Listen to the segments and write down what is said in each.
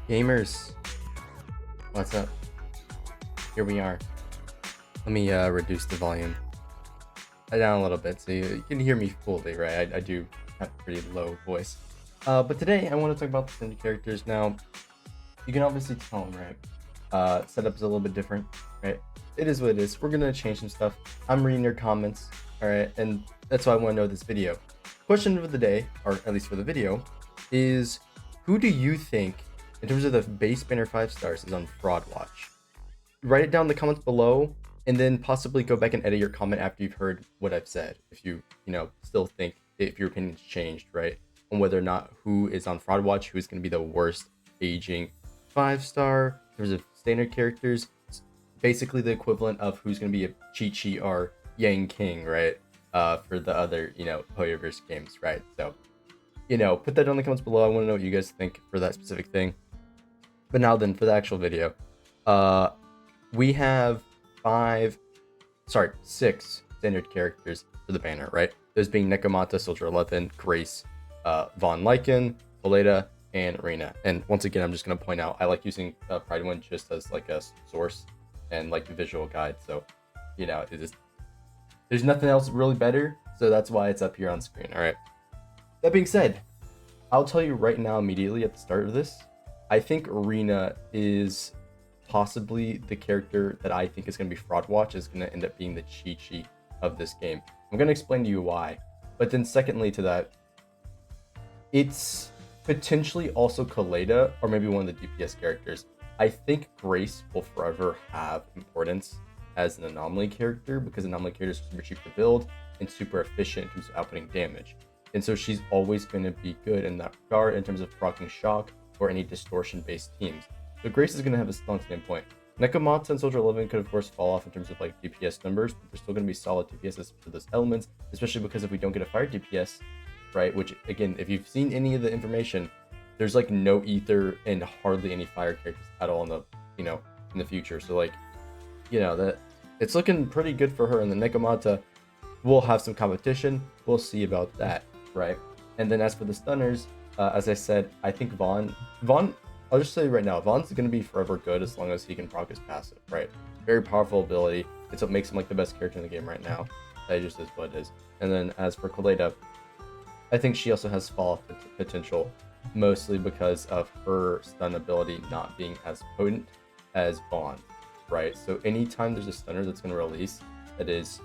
Gamers, what's up? Here we are. Let me reduce the volume down a little bit so you can hear me fully, right? I do have a pretty low voice. But today I want to talk about the syndicate characters. Now, you can obviously tell them, right? Setup's a little bit different, right? It is what it is. We're gonna change some stuff. I'm reading your comments, all right? And that's why I want to know this video. Question of the day, or at least for the video, is who do you think, in terms of the base banner 5 stars, is on fraudwatch? Write it down in the comments below, and then possibly go back and edit your comment after you've heard what I've said. If you still think, if your opinion's changed, right, on whether or not who is on fraudwatch, who's going to be the worst aging 5-star in terms of standard characters. It's basically the equivalent of who's going to be a Chi-Chi or Yang King, right? For the other, hoyoverse games, right? So, put that down in the comments below. I want to know what you guys think for that specific thing. But now then, for the actual video, we have 6 standard characters for the banner, right? Those being Nekomata, Soldier 11, Grace, Von Lycaon, Koleda, and Rina. And once again, I'm just going to point out, I like using Pride One just as like a source and like the visual guide. So, there's nothing else really better. So that's why it's up here on screen. All right. That being said, I'll tell you right now, immediately at the start of this, I think Rina is possibly the character that I think is going to be fraudwatch, is going to end up being the Chi-Chi of this game. I'm going to explain to you why. But then secondly to that, it's potentially also Koleda or maybe one of the DPS characters. I think Grace will forever have importance as an anomaly character because anomaly characters are super cheap to build and super efficient in terms of outputting damage. And so she's always going to be good in that regard in terms of proccing shock or any distortion-based teams. So Grace is going to have a strong standpoint. Nekomata and Soldier 11 could of course fall off in terms of like DPS numbers, but they're still going to be solid DPSs for those elements, especially because if we don't get a fire DPS, right, which again, if you've seen any of the information, there's like no ether and hardly any fire characters at all in the, in the future. So like, that it's looking pretty good for her, and the Nekomata will have some competition. We'll see about that, right? And then as for the stunners, as I said, I think Vaughn, I'll just say right now, Vaughn's going to be forever good as long as he can proc his passive, right? Very powerful ability. It's what makes him like the best character in the game right now. That just is what it is. And then as for Koleda, I think she also has fall off potential, mostly because of her stun ability not being as potent as Vaughn, right? So anytime there's a stunner that's going to release that is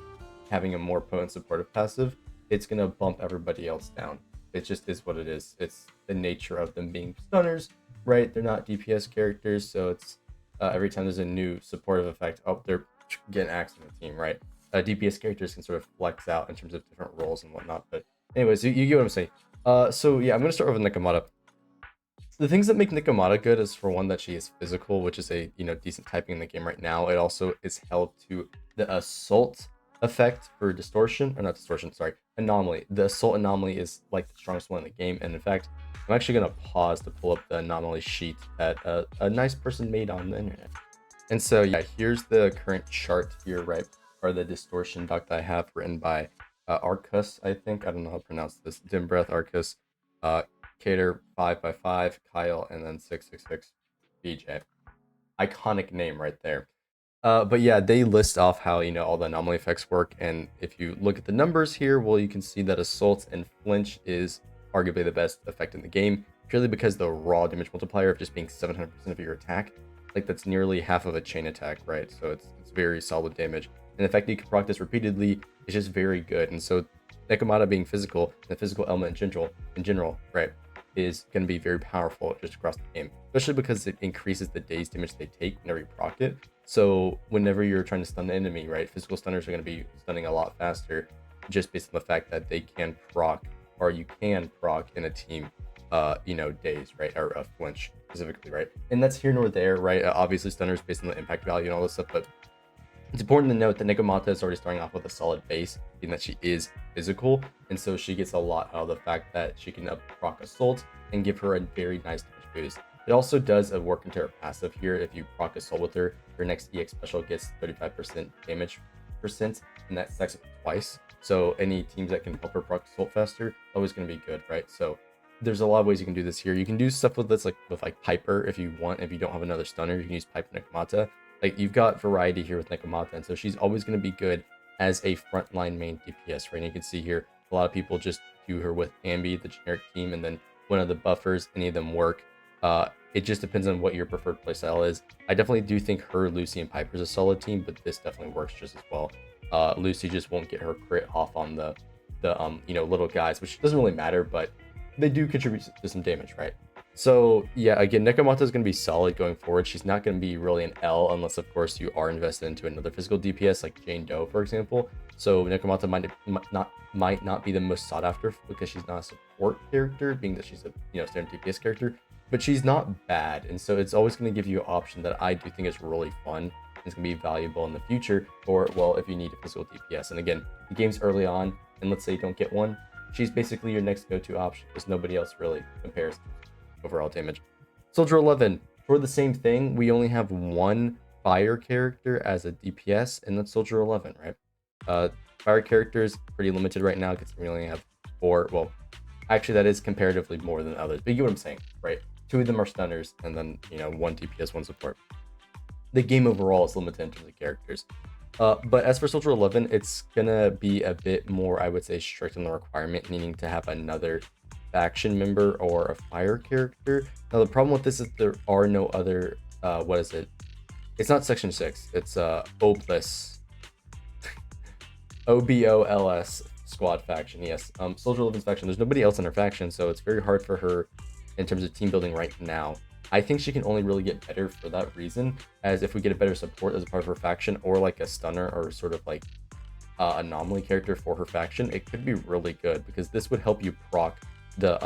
having a more potent supportive passive, it's going to bump everybody else down. It just is what it is. It's the nature of them being stunners, right? They're not DPS characters, so it's every time there's a new supportive effect, oh, they're getting axed on the team, right? DPS characters can sort of flex out in terms of different roles and whatnot. But anyways, you get what I'm saying. So yeah, I'm gonna start with Nekomata. The things that make Nekomata good is, for one, that she is physical, which is a decent typing in the game right now. It also is held to the assault effect for distortion, or not distortion, sorry, anomaly. The assault anomaly is like the strongest one in the game, and in fact, I'm actually gonna pause to pull up the anomaly sheet that a nice person made on the internet. And so yeah, here's the current chart here, right, or the distortion doc that I have written by Arcus, I think. I don't know how to pronounce this. Dim Breath, Arcus, Cater 5x5, Kyle, and then 666 BJ. Iconic name right there. But yeah, they list off how all the anomaly effects work, and if you look at the numbers here, well, you can see that assault and flinch is arguably the best effect in the game, purely because the raw damage multiplier of just being 700% of your attack, like that's nearly half of a chain attack, right? So it's very solid damage, and the fact that you can proc this repeatedly is just very good. And so Nekomata being physical, the physical element in general, right, is going to be very powerful just across the game, especially because it increases the daze damage they take whenever you proc it. So whenever you're trying to stun the enemy, right, physical stunners are going to be stunning a lot faster, just based on the fact that they can proc, or you can proc in a team, daze, right, or a flinch specifically, right? And that's here nor there, right? Obviously stunners based on the impact value and all this stuff, but it's important to note that Nekomata is already starting off with a solid base, being that she is physical, and so she gets a lot out of the fact that she can proc assault and give her a very nice damage boost. It also does work into her passive here. If you proc assault with her, her next EX special gets 35% damage percent, and that stacks up twice. So any teams that can help her proc assault faster, always going to be good, right? So there's a lot of ways you can do this here. You can do stuff with this, like with like Piper if you want. If you don't have another stunner, you can use Piper Nekomata. Like you've got variety here with Nekomata, and so she's always going to be good as a frontline main DPS, right? And you can see here a lot of people just do her with Ambi, the generic team, and then one of the buffers. Any of them work. It just depends on what your preferred playstyle is. I definitely do think her, Lucy, and Piper is a solid team, but this definitely works just as well. Lucy just won't get her crit off on the little guys, which doesn't really matter, but they do contribute to some damage, right? So yeah, again, Nekomata is going to be solid going forward. She's not going to be really an L unless, of course, you are invested into another physical DPS like Jane Doe, for example. So Nekomata might not be the most sought after because she's not a support character, being that she's a standard DPS character, but she's not bad, and so it's always going to give you an option that I do think is really fun. It's going to be valuable in the future, or well, if you need a physical DPS. And again, the game's early on, and let's say you don't get one, she's basically your next go-to option because nobody else really compares overall damage. Soldier 11, for the same thing, we only have one fire character as a DPS, and that's Soldier 11, right? Fire characters pretty limited right now because we only have 4. Well, actually, that is comparatively more than others, but you get what I'm saying, right? 2 of them are stunners, and then 1 DPS, 1 support. The game overall is limited in terms of characters. But as for Soldier 11, it's gonna be a bit more, I would say, strict on the requirement, needing to have another faction member or a fire character. Now, the problem with this is there are no other, what is it? It's not Section 6, it's OBLS. OBOLS squad faction, yes. Soldier 11's faction, there's nobody else in her faction, so it's very hard for her in terms of team building right now. I think she can only really get better for that reason, as if we get a better support as a part of her faction, or like a stunner or sort of like anomaly character for her faction, it could be really good because this would help you proc the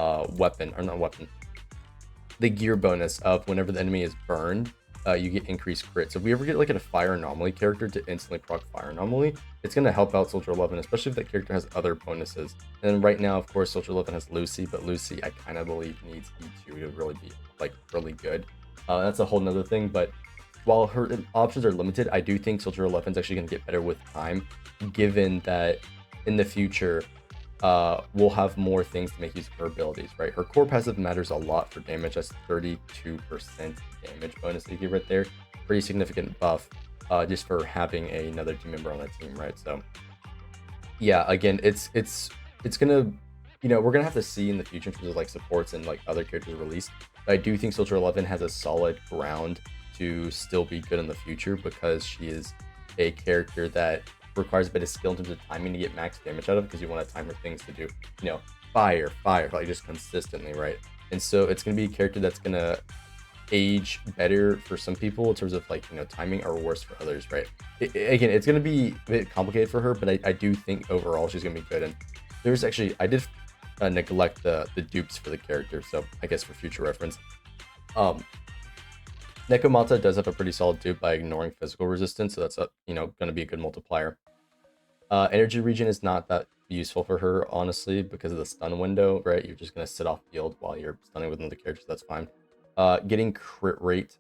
the gear bonus of whenever the enemy is burned, you get increased crit. So if we ever get like a fire anomaly character to instantly proc fire anomaly, it's going to help out Soldier 11, especially if that character has other bonuses. And right now, of course, Soldier 11 has Lucy, but Lucy I kind of believe needs E2 to really be like really good. That's a whole nother thing, but while her options are limited, I do think Soldier 11 is actually going to get better with time, given that in the future we'll have more things to make use of her abilities, right? Her core passive matters a lot for damage. That's 32% damage bonus that you get right there. Pretty significant buff just for having another team member on that team, right? So yeah, again, it's gonna, we're gonna have to see in the future in terms of like supports and like other characters released. But I do think Soldier 11 has a solid ground to still be good in the future because she is a character that requires a bit of skill in terms of timing to get max damage out of, because you want to time her things to do, fire, like just consistently, right? And so it's going to be a character that's going to age better for some people in terms of like, timing, or worse for others, right? Again, it's going to be a bit complicated for her, but I do think overall she's going to be good. And there's actually, I did neglect the dupes for the character, so I guess for future reference. Nekomata does have a pretty solid dupe by ignoring physical resistance, so that's going to be a good multiplier. Energy regen is not that useful for her, honestly, because of the stun window, right? You're just going to sit off field while you're stunning with another character, so that's fine. Getting crit rate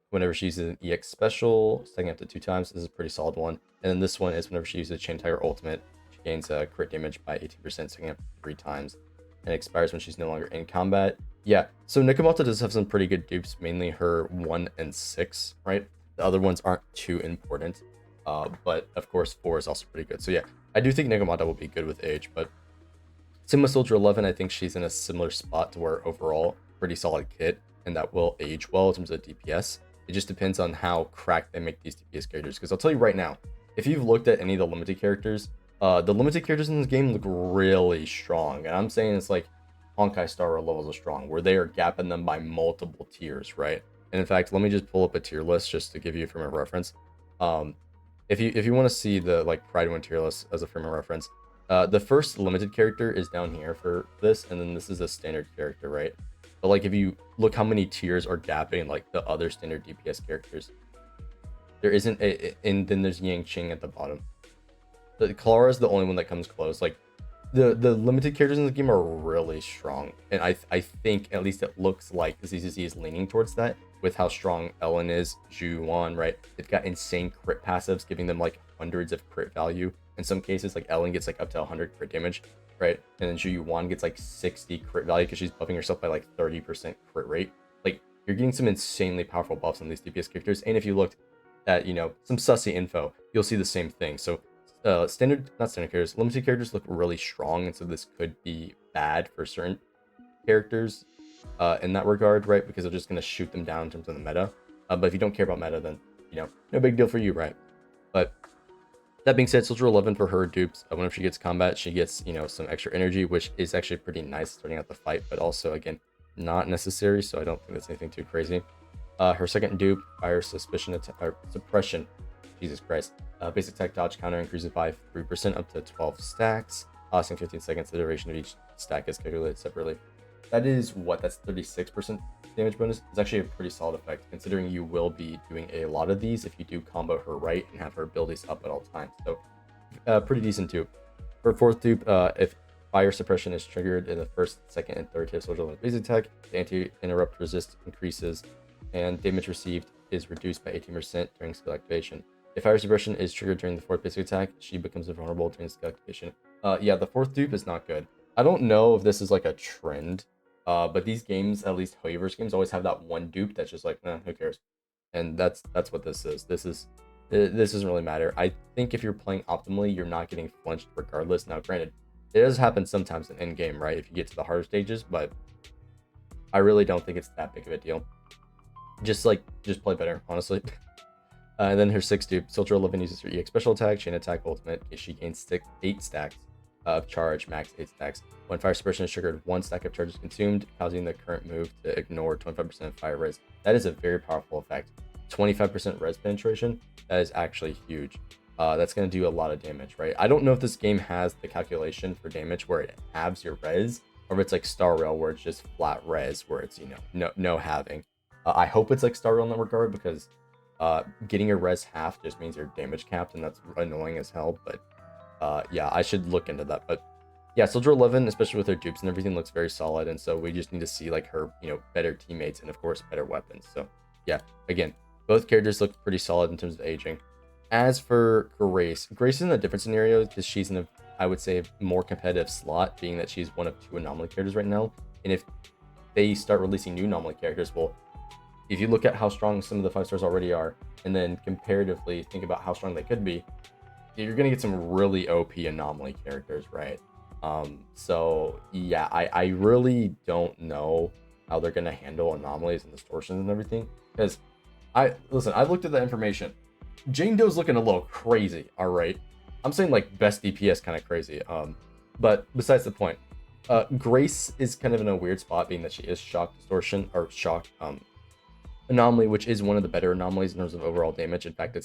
whenever she uses an EX special, stacking up to 2 times, this is a pretty solid one. And then this one is whenever she uses Chain Tiger ultimate, she gains crit damage by 18%, stacking up 3 times, and expires when she's no longer in combat. Yeah, so Nekomata does have some pretty good dupes, mainly her 1 and 6, right? The other ones aren't too important, but of course 4 is also pretty good. So yeah, I do think Nekomata will be good with age, but same with Soldier 11, I think she's in a similar spot to where overall pretty solid kit, and that will age well in terms of DPS. It just depends on how cracked they make these DPS characters, because I'll tell you right now, if you've looked at any of the limited characters, the limited characters in this game look really strong, and I'm saying it's like Honkai Star levels of strong, where they are gapping them by multiple tiers, right? And in fact, let me just pull up a tier list just to give you from a reference. If you want to see the like Pride 1 tier list as a frame of reference, the first limited character is down here for this, and then this is a standard character, right? But like if you look how many tiers are gapping like the other standard DPS characters, there isn't and then there's Yang Qing at the bottom. The Clara is the only one that comes close. Like the limited characters in the game are really strong, and I think, at least it looks like the CCC is leaning towards that with how strong Ellen is, Zhu Wan, right? They've got insane crit passives, giving them like hundreds of crit value. In some cases, like Ellen gets like up to 100 crit damage. right? And then Zhu Yuan gets like 60 crit value because she's buffing herself by like 30% crit rate. Like, you're getting some insanely powerful buffs on these DPS characters. And if you looked at, some sussy info, you'll see the same thing. So not standard characters, limited characters look really strong, and so this could be bad for certain characters in that regard, right? Because they're just going to shoot them down in terms of the meta. But if you don't care about meta, then, no big deal for you, right? But that being said, Soldier 11 for her dupes, whenever she gets combat, she gets, some extra energy, which is actually pretty nice starting out the fight, but also, again, not necessary, so I don't think that's anything too crazy. Her second dupe, Fire Suppression, Jesus Christ. Basic attack dodge counter increases by 3% up to 12 stacks, lasting 15 seconds. The duration of each stack is calculated separately. That is that's 36% damage bonus. It's actually a pretty solid effect, considering you will be doing a lot of these if you do combo her right and have her abilities up at all times. So, pretty decent dupe. For fourth dupe, if fire suppression is triggered in the first, second, and third hit soldier with basic attack, the anti-interrupt resist increases, and damage received is reduced by 18% during skill activation. If fire suppression is triggered during the fourth basic attack, she becomes invulnerable during skill activation. Yeah, the fourth dupe is not good. I don't know if this is like a trend, but these games, at least hoyoverse games, always have that one dupe that's just like, who cares? And that's what this is. This doesn't really matter. I think if you're playing optimally, you're not getting flinched regardless. Now, granted, it does happen sometimes in end game, right? If you get to the harder stages, but I really don't think it's that big of a deal. Just play better, honestly. And then her sixth dupe, Soldier 11 uses her EX special attack, chain attack, ultimate. She gains 8 stacks of charge, max 8 stacks. When fire suppression is triggered, 1 stack of charge is consumed, causing the current move to ignore 25% of fire res. That is a very powerful effect. 25% res penetration, that is actually huge. That's going to do a lot of damage, right? I don't know if this game has the calculation for damage where it halves your res, or if it's like Star Rail where it's just flat res, where it's, no halving. I hope it's like Star Rail in that regard, because getting your res half just means you're damage capped, and that's annoying as hell. But yeah, I should look into that. But yeah, Soldier 11, especially with her dupes and everything, looks very solid, and so we just need to see like her, better teammates and of course better weapons. So yeah, again, both characters look pretty solid in terms of aging. As for Grace is in a different scenario because she's in a, I would say, more competitive slot, being that she's one of 2 anomaly characters right now. And if they start releasing new anomaly characters, well, if you look at how strong some of the 5 stars already are, and then comparatively think about how strong they could be, you're gonna get some really OP anomaly characters, right? So yeah, I really don't know how they're gonna handle anomalies and distortions and everything, because I've looked at the information. Jane Doe's looking a little crazy, all right? I'm saying like best DPS kind of crazy. But besides the point, Grace is kind of in a weird spot, being that she is shock distortion or shock anomaly, which is one of the better anomalies in terms of overall damage. In fact,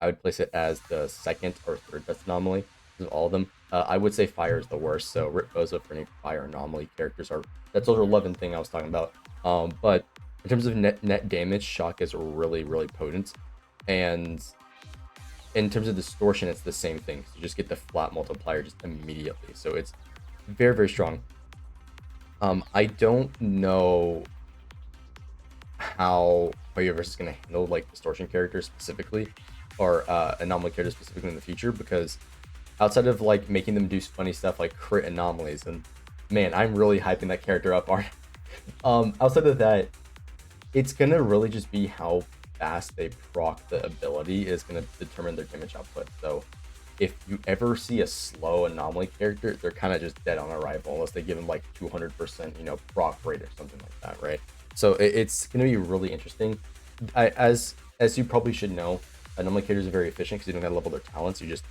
I would place it as the second or third best anomaly of all of them. I would say fire is the worst, so Rip Bozo for any fire anomaly characters are that's over 11 thing I was talking about. But in terms of net damage, shock is really, really potent, and in terms of distortion, it's the same thing. You just get the flat multiplier just immediately, so it's very, very strong. I don't know how hoyoverse is going to handle like distortion characters specifically, or anomaly characters specifically in the future, because outside of like making them do funny stuff like crit anomalies, and man, I'm really hyping that character up. Outside of that, it's gonna really just be how fast they proc the ability is gonna determine their damage output. So if you ever see a slow anomaly character, they're kind of just dead on arrival unless they give them like 200%, proc rate or something like that, right? So it's gonna be really interesting. As you probably should know, anomaly characters are very efficient because you don't gotta level their talents. You just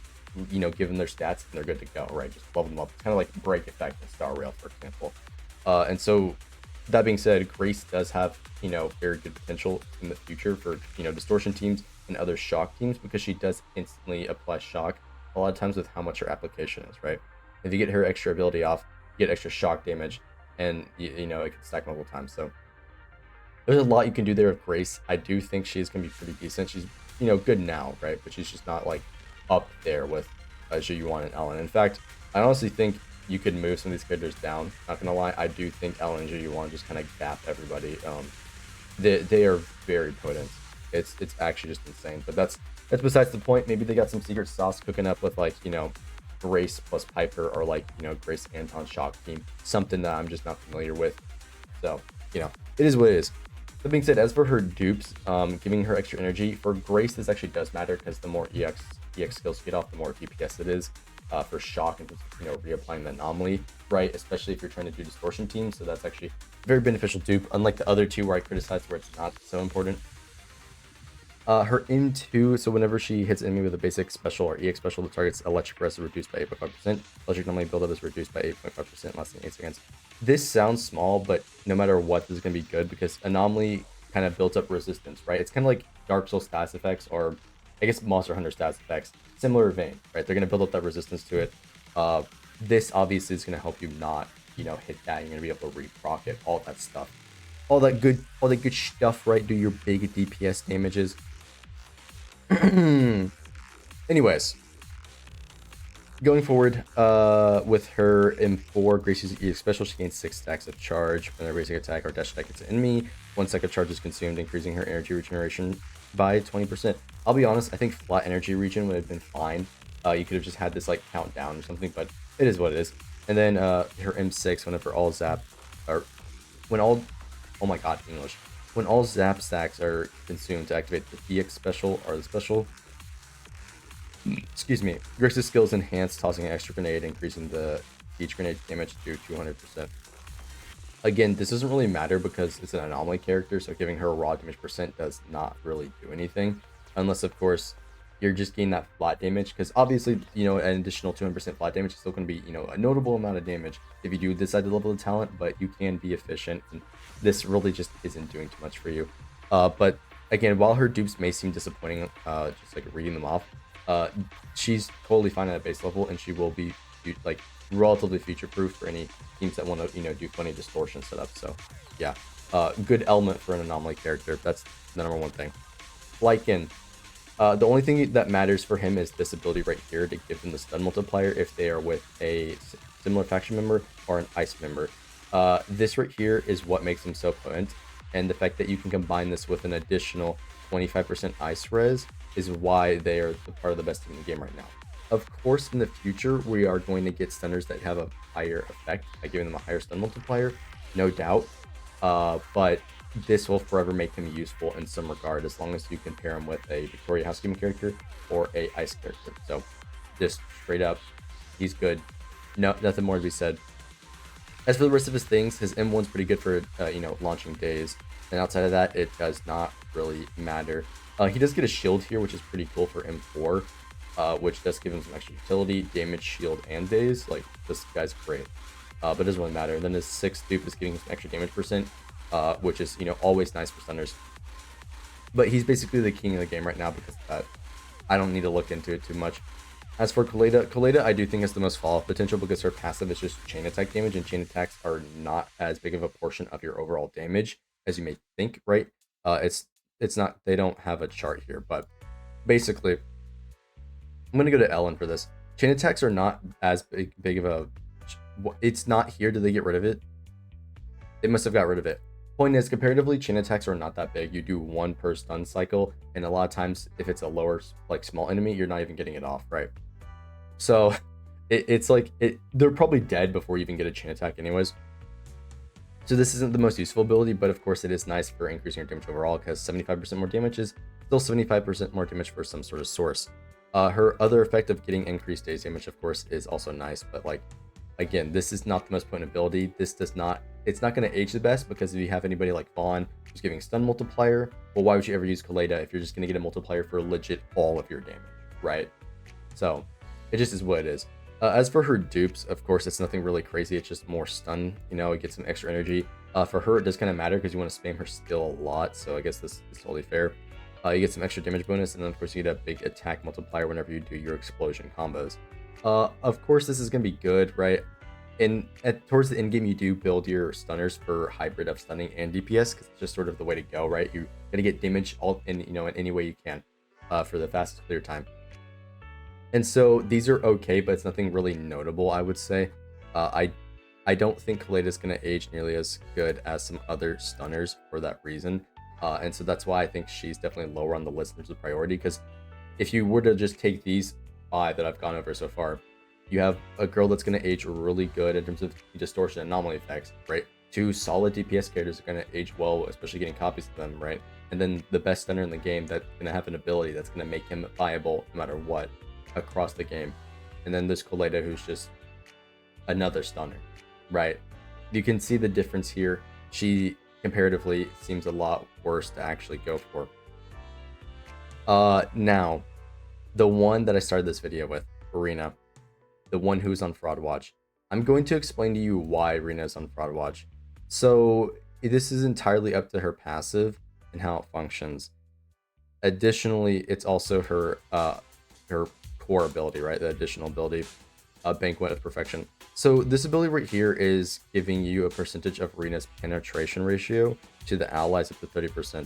give them their stats and they're good to go, right? Just level them up. It's kind of like break effect in Star Rail, for example. And so that being said, Grace does have very good potential in the future for distortion teams and other shock teams, because she does instantly apply shock a lot of times with how much her application is, right? If you get her extra ability off, you get extra shock damage, and it can stack multiple times. So there's a lot you can do there with Grace. I do think she's gonna be pretty decent. She's good now, right? But she's just not like up there with Zhu Yuan and Ellen. In fact, I honestly think you could move some of these characters down. Not gonna lie, I do think Ellen and Zhu Yuan just kind of gap everybody. They are very potent. It's actually just insane. But that's besides the point. Maybe they got some secret sauce cooking up with like Grace plus Piper or like, Grace Anton shock team, something that I'm just not familiar with. So, it is what it is. That being said, as for her dupes, giving her extra energy, for Grace, this actually does matter because the more EX skills you get off, the more DPS it is. For shock and reapplying the anomaly, right? Especially if you're trying to do distortion teams. So that's actually a very beneficial dupe, unlike the other two where I criticized where it's not so important. Her M2, so whenever she hits enemy with a basic special or EX special, the target's electric res is reduced by 8.5%. Electric anomaly buildup is reduced by 8.5%, lasting 8 seconds. This sounds small, but no matter what, this is going to be good because anomaly kind of built up resistance, right? It's kind of like Dark Souls stats effects, or I guess Monster Hunter stats effects, similar vein, right? They're going to build up that resistance to it. This obviously is going to help you not, hit that. You're going to be able to reproc it, all that stuff. All that good stuff, right? Do your big DPS damages. Anyways, going forward, with her M4, Gracie's EX special, she gains 6 stacks of charge. When they're raising attack or dash attack hits an enemy, 1 stack of charge is consumed, increasing her energy regeneration by 20%. I'll be honest, I think flat energy regen would have been fine. You could have just had this like countdown or something, but it is what it is. And then her M6, whenever all zap, or when all, oh my god, English. When all zap stacks are consumed to activate the EX special or the special, excuse me, Grix's skills enhanced, tossing an extra grenade, increasing each grenade damage to 200%. Again, this doesn't really matter because it's an anomaly character, so giving her a raw damage percent does not really do anything. Unless, of course, you're just getting that flat damage, because obviously, an additional 200% flat damage is still going to be, a notable amount of damage if you do decide to level the talent, but you can be efficient, and this really just isn't doing too much for you. But again, while her dupes may seem disappointing, just like reading them off, she's totally fine at a base level, and she will be like relatively future proof for any teams that want to do funny distortion setups. So yeah, good element for an anomaly character. That's the number one thing. Lycan, the only thing that matters for him is this ability right here to give them the stun multiplier if they are with a similar faction member or an ice member. This right here is what makes him so potent, and the fact that you can combine this with an additional 25% ice res is why they are part of the best team in the game right now. Of course, in the future, we are going to get stunners that have a higher effect by giving them a higher stun multiplier, no doubt. But this will forever make him useful in some regard, as long as you can pair him with a Victoria Housekeeping character or a ice character. So just straight up, he's good. No, nothing more to be said. As for the rest of his things, his M1's pretty good for, launching days. And outside of that, it does not really matter. He does get a shield here, which is pretty cool for M4, which does give him some extra utility, damage, shield, and days. Like, this guy's great. But it doesn't really matter. And then his 6th dupe is giving him some extra damage percent, which is, always nice for stunners. But he's basically the king of the game right now because of that. I don't need to look into it too much. As for Koleda I do think has the most fall-off potential because her passive is just chain attack damage, and chain attacks are not as big of a portion of your overall damage as you may think, right? It's not, they don't have a chart here, but basically, I'm going to go to Ellen for this. Chain attacks are not as big of a, it's not here. Did they get rid of it? They must have got rid of it. Point is, comparatively, chain attacks are not that big. You do 1 per stun cycle, and a lot of times, if it's a lower, like, small enemy, you're not even getting it off, right? So, it's like, they're probably dead before you even get a chain attack anyways. So this isn't the most useful ability, but of course it is nice for increasing your damage overall, because 75% more damage is still 75% more damage for some sort of source. Her other effect of getting increased days damage, of course, is also nice, but like, again, this is not the most potent ability. This does not, it's not going to age the best, because if you have anybody like Vaughn who's giving stun multiplier, well, why would you ever use Koleda if you're just going to get a multiplier for legit all of your damage, right? So it just is what it is. As for her dupes, of course, it's nothing really crazy. It's just more stun, it gets some extra energy. For her, it does kind of matter because you want to spam her skill a lot, so I guess this is totally fair. You get some extra damage bonus, and then of course you get a big attack multiplier whenever you do your explosion combos. Of course, this is going to be good, right? Towards the end game, you do build your stunners for hybrid of stunning and DPS, because it's just sort of the way to go, right? You're going to get damage in any way you can for the fastest clear time. And so these are okay, but it's nothing really notable, I would say. I don't think Koleda is going to age nearly as good as some other stunners for that reason. And so that's why I think she's definitely lower on the list in terms of priority, because if you were to just take these 5 that I've gone over so far, You have a girl that's going to age really good in terms of distortion and anomaly effects, right? Two solid DPS characters are going to age well, especially getting copies of them, right? And then the best stunner in the game that's going to have an ability that's going to make him viable no matter what across the game. And then there's Koleda, who's just another stunner, right? You can see the difference here. She comparatively seems a lot worse to actually go for. Now, the one that I started this video with, Rina, the one who's on fraudwatch. I'm going to explain to you why Rina is on fraudwatch. So this is entirely up to her passive and how it functions. Additionally, it's also her core ability, right? The additional ability, Banquet of Perfection. So this ability right here is giving you a percentage of Rina's penetration ratio to the allies up to 30%.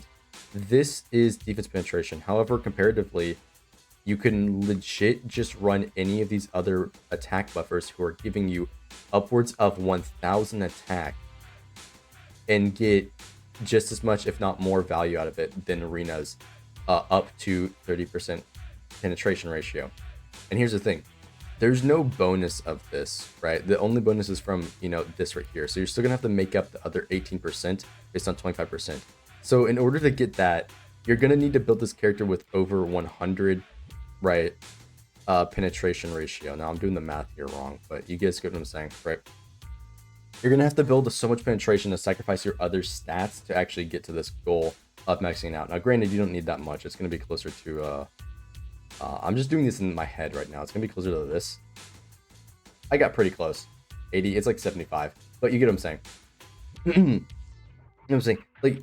This is defense penetration. However, comparatively, you can legit just run any of these other attack buffers who are giving you upwards of 1000 attack and get just as much, if not more, value out of it than Rina's up to 30% penetration ratio. And here's the thing. There's no bonus of this, right? The only bonus is from, this right here. So you're still gonna have to make up the other 18% based on 25%. So in order to get that, you're gonna need to build this character with over 100, right, penetration ratio. Now I'm doing the math here wrong, but you guys get what I'm saying, right? You're gonna have to build so much penetration to sacrifice your other stats to actually get to this goal of maxing out. Now, granted, you don't need that much. It's gonna be closer to I'm just doing this in my head right now. It's gonna be closer to this. I got pretty close. 80, it's like 75, but you get what I'm saying. You know what I'm saying? Like,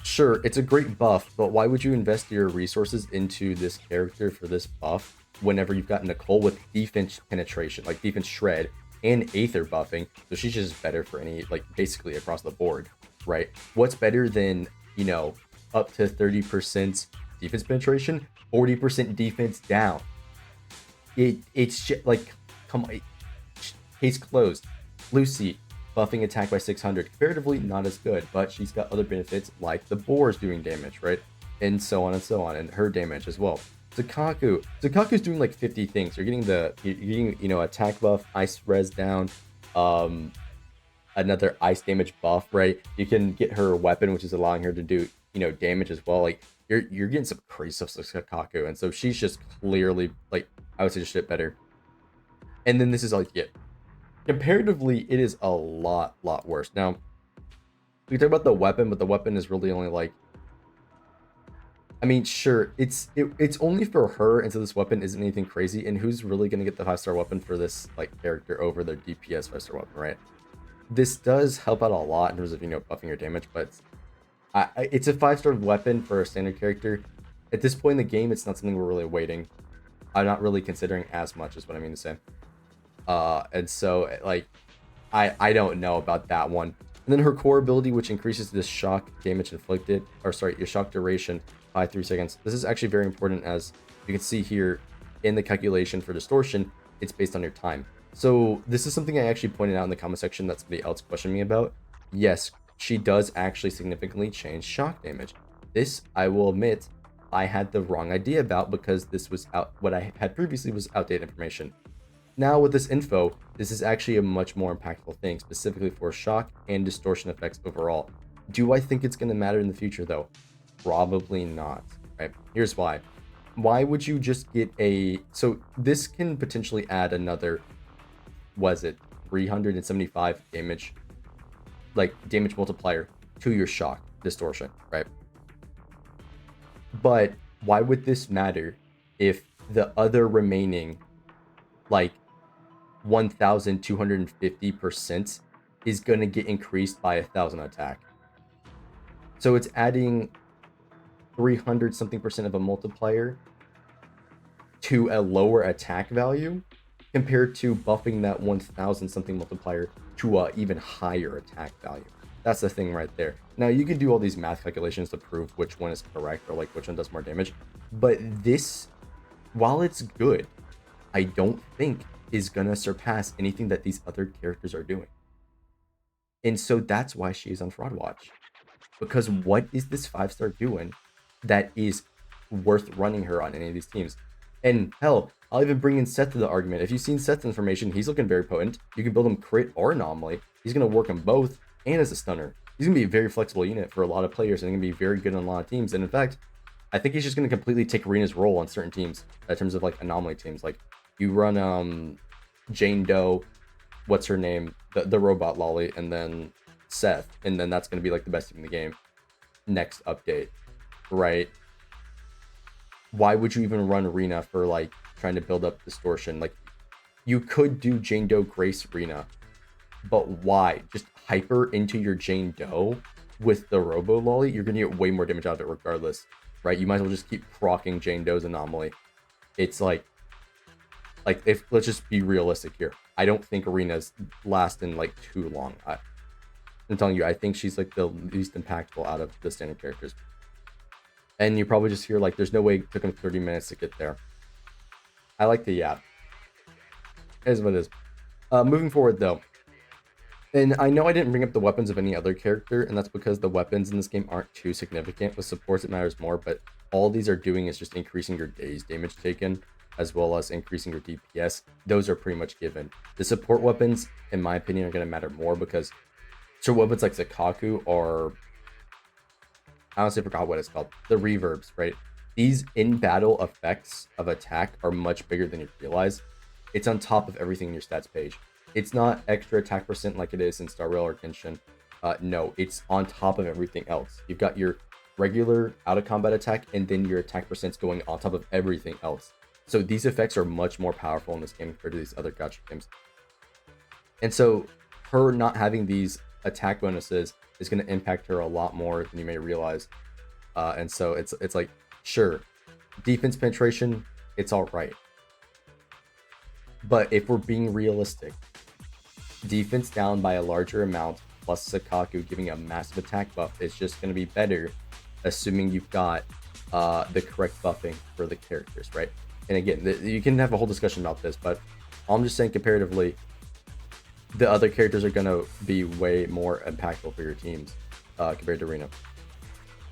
sure, it's a great buff, but why would you invest your resources into this character for this buff whenever you've got Nicole with defense penetration, like defense shred and Aether buffing? So she's just better for any, like, basically across the board, right? What's better than, up to 30% defense penetration, 40% defense down? It's just like, come on, case closed. Lucy buffing attack by 600, comparatively not as good, but she's got other benefits like the boars doing damage, right? And so on, and her damage as well. Zakaku's doing like 50 things. You're getting attack buff, ice res down, another ice damage buff, right? You can get her weapon, which is allowing her to do damage as well. Like you're getting some crazy stuff with Zakaku, and so she's just clearly, like, I would say, just shit better. And then this is all you get. Comparatively, it is a lot worse. Now, we talk about the weapon, but the weapon is really only like, I mean, sure, it's only for her, and so this weapon isn't anything crazy. And who's really gonna get the 5-star weapon for this like character over their DPS 5-star weapon, right? This does help out a lot in terms of buffing your damage, but it's a 5-star weapon for a standard character. At this point in the game, it's not something we're really waiting. I'm not really considering as much, is what I mean to say. And so, like, I don't know about that one. And then her core ability, which increases the shock damage inflicted, or sorry, your shock duration by 3 seconds. This is actually very important, as you can see here in the calculation for distortion. It's based on your time. So this is something I actually pointed out in the comment section that somebody else questioned me about. Yes, she does actually significantly change shock damage. This, I will admit, I had the wrong idea about, because this was what I had previously was outdated information. Now with this info, this is actually a much more impactful thing, specifically for shock and distortion effects overall. Do I think it's going to matter in the future though? Probably not, right? Here's why. Why would you just get so this can potentially add another, was it 375 damage, like damage multiplier to your shock distortion, right? But why would this matter if the other remaining, like, 1250% is going to get increased by 1000 attack? So it's adding 300 something percent of a multiplier to a lower attack value compared to buffing that 1000 something multiplier to a even higher attack value. That's the thing right there. Now you can do all these math calculations to prove which one is correct, or like which one does more damage, but this, while it's good, I don't think is gonna surpass anything that these other characters are doing. And so that's why she is on fraudwatch, because what is this 5-star doing that is worth running her on any of these teams? And hell, I'll even bring in Seth to the argument. If you've seen Seth's information, he's looking very potent. You can build him crit or anomaly. He's going to work on both and as a stunner. He's going to be a very flexible unit for a lot of players and going to be very good on a lot of teams. And in fact, I think he's just going to completely take Rina's role on certain teams in terms of like anomaly teams. Like you run Jane Doe, what's her name, the robot lolly, and then Seth, and then that's going to be like the best team in the game. Next update, right? Why would you even run Rina for like trying to build up distortion? Like you could do Jane Doe Grace Rina, but why? Just hyper into your Jane Doe with the Robo Lolly. You're gonna get way more damage out of it regardless, right? You might as well just keep proccing Jane Doe's anomaly. It's like if let's just be realistic here. I don't think Rina's lasting like too long. I'm telling you, I think she's like the least impactful out of the standard characters. And you probably just hear like, there's no way it took him 30 minutes to get there. I like the yap. It is what it is. Moving forward though. And I know I didn't bring up the weapons of any other character, and that's because the weapons in this game aren't too significant. With supports, it matters more, but all these are doing is just increasing your days damage taken, as well as increasing your DPS. Those are pretty much given. The support weapons, in my opinion, are going to matter more because so weapons like Zakaku are... I honestly forgot what it's called. The reverbs, right? These in-battle effects of attack are much bigger than you realize. It's on top of everything in your stats page. It's not extra attack percent like it is in Star Rail or Genshin. No, it's on top of everything else. You've got your regular out-of-combat attack, and then your attack percent's going on top of everything else. So these effects are much more powerful in this game compared to these other gacha games. And so her not having these attack bonuses is going to impact her a lot more than you may realize. And so it's like, sure, defense penetration, it's all right. But if we're being realistic, defense down by a larger amount plus Zakaku giving a massive attack buff is just going to be better, assuming you've got the correct buffing for the characters, right? And again, you can have a whole discussion about this, but I'm just saying comparatively, the other characters are going to be way more impactful for your teams compared to Rina.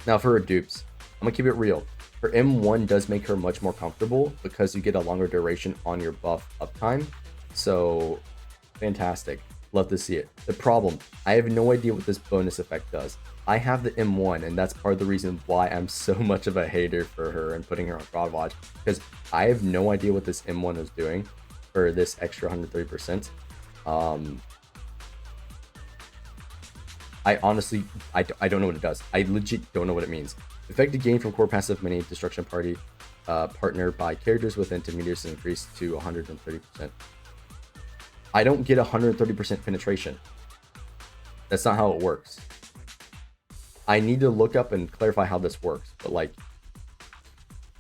Now for her dupes, I'm going to keep it real. Her M1 does make her much more comfortable because you get a longer duration on your buff uptime. So fantastic. Love to see it. The problem, I have no idea what this bonus effect does. I have the M1, and that's part of the reason why I'm so much of a hater for her and putting her on fraudwatch, because I have no idea what this M1 is doing for this extra 130%. I honestly, I don't know what it does. I legit don't know what it means. Effective gain from core passive mini destruction party partner by characters with intermediates increased to 130%. I don't get 130% penetration. That's not how it works. I need to look up and clarify how this works, but like,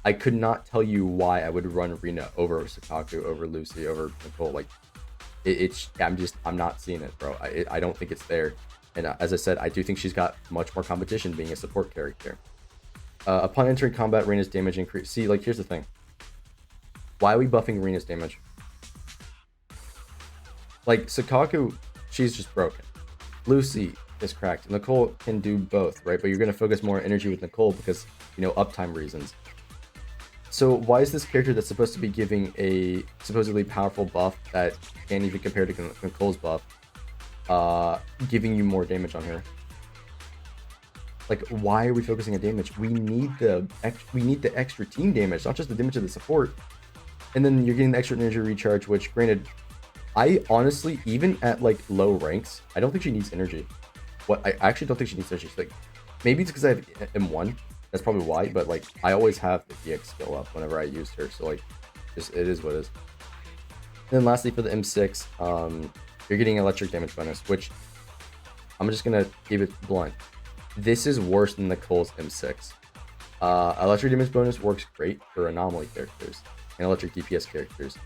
I could not tell you why I would run Rina over Zakaku, over Lucy, over Nicole. Like, I'm not seeing it, bro. I don't think it's there. And as I said, I do think she's got much more competition being a support character. Upon entering combat, Rina's damage increase. See, like, here's the thing. Why are we buffing Rina's damage? Like, Zakaku, she's just broken. Lucy is cracked. Nicole can do both, right? But you're going to focus more energy with Nicole because, you know, uptime reasons. So why is this character that's supposed to be giving a supposedly powerful buff that can't even compare to Nicole's buff, giving you more damage on her? Like, why are we focusing on damage? We need the extra team damage, not just the damage of the support. And then you're getting the extra energy recharge, which, granted, I honestly, even at like low ranks, I don't think she needs energy. I actually don't think she needs energy. Like, maybe it's because I have M1. That's probably why. But like, I always have the EX skill up whenever I used her. So like, just it is what it is. And then lastly, for the M6, you're getting electric damage bonus, which I'm just gonna keep it blunt. This is worse than Nicole's M6. Electric damage bonus works great for anomaly characters and electric DPS characters,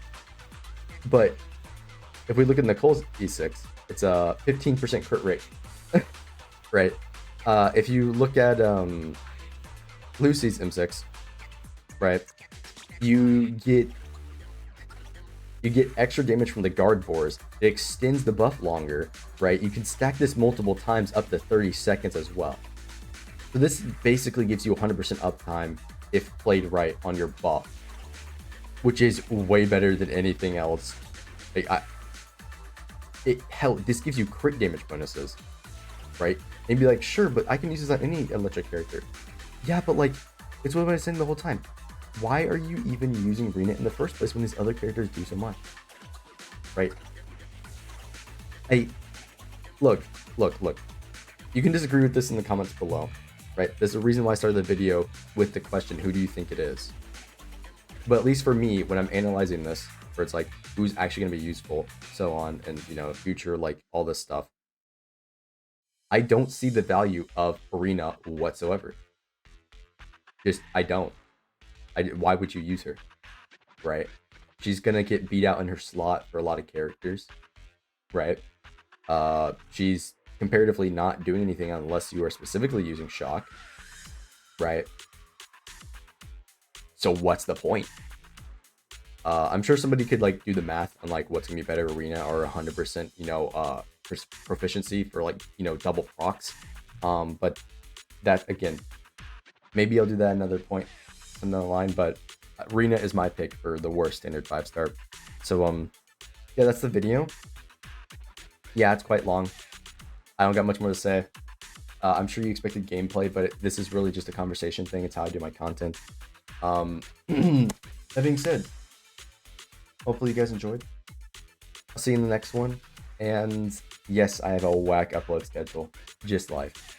but if we look at Nicole's E6, it's a 15% crit rate, right? If you look at Lucy's M6, right, you get extra damage from the guard bores. It extends the buff longer, right? You can stack this multiple times up to 30 seconds as well. So this basically gives you 100% uptime if played right on your buff, which is way better than anything else. Like, hell, this gives you crit damage bonuses, right? And be like, sure, but I can use this on any electric character. Yeah, but like, it's what I was saying the whole time. Why are you even using Rina in the first place when these other characters do so much? Right? Hey, look. You can disagree with this in the comments below, right? There's a reason why I started the video with the question, who do you think it is? But at least for me, when I'm analyzing this, where it's like, who's actually going to be useful, so on, and, you know, future, like, all this stuff, I don't see the value of Rina whatsoever. Just, I don't. Why would you use her, right? She's going to get beat out in her slot for a lot of characters, right? She's comparatively not doing anything unless you are specifically using shock, right? So what's the point? I'm sure somebody could like do the math on like what's gonna be better, Arena or 100%, you know, proficiency for like, you know, double procs. But that again, maybe I'll do that another point in the line. But Rina is my pick for the worst standard 5-star. So yeah, that's the video. Yeah, it's quite long. I don't got much more to say. I'm sure you expected gameplay, but this is really just a conversation thing. It's how I do my content. That being said, hopefully you guys enjoyed. I'll see you in the next one. And yes, I have a whack upload schedule. Just life.